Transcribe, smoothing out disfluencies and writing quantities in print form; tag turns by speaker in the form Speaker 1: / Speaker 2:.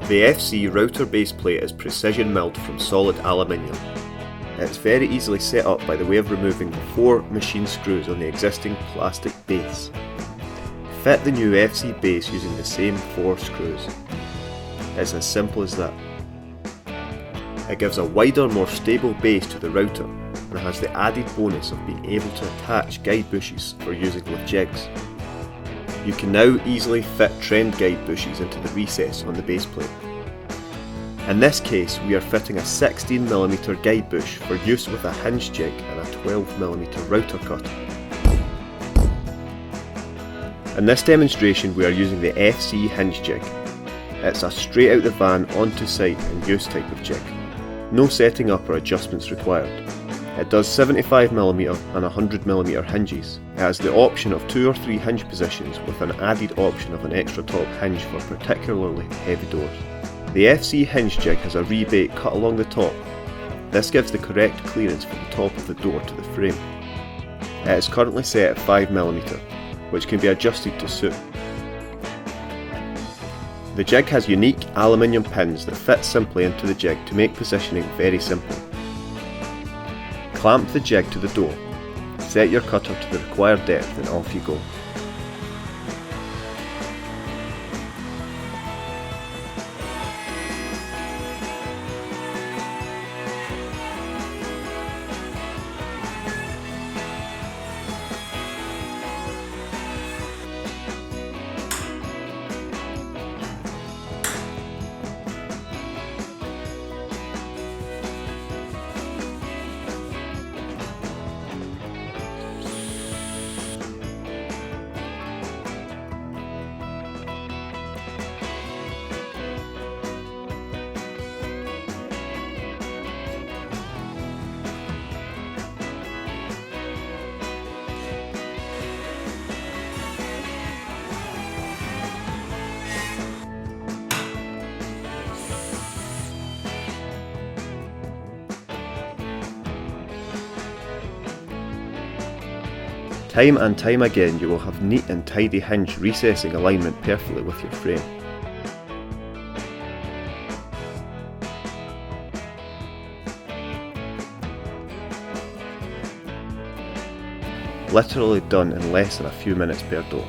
Speaker 1: The FC router base plate is precision milled from solid aluminium. It's very easily set up by the way of removing the 4 machine screws on the existing plastic base. Fit the new FC base using the same 4 screws. It's as simple as that. It gives a wider, more stable base to the router and has the added bonus of being able to attach guide bushes for using with jigs. You can now easily fit trend guide bushes into the recess on the base plate. In this case, we are fitting a 16mm guide bush for use with a hinge jig and a 12mm router cutter. In this demonstration we are using the FC Hinge Jig. It's a straight out the van onto site and use type of jig. No setting up or adjustments required. It does 75mm and 100mm hinges. It has the option of 2 or 3 hinge positions with an added option of an extra top hinge for particularly heavy doors. The FC Hinge Jig has a rebate cut along the top. This gives the correct clearance from the top of the door to the frame. It is currently set at 5mm, which can be adjusted to suit. The jig has unique aluminium pins that fit simply into the jig to make positioning very simple. Clamp the jig to the door, set your cutter to the required depth and off you go. Time and time again you will have neat and tidy hinge recessing alignment perfectly with your frame. Literally done in less than a few minutes per door.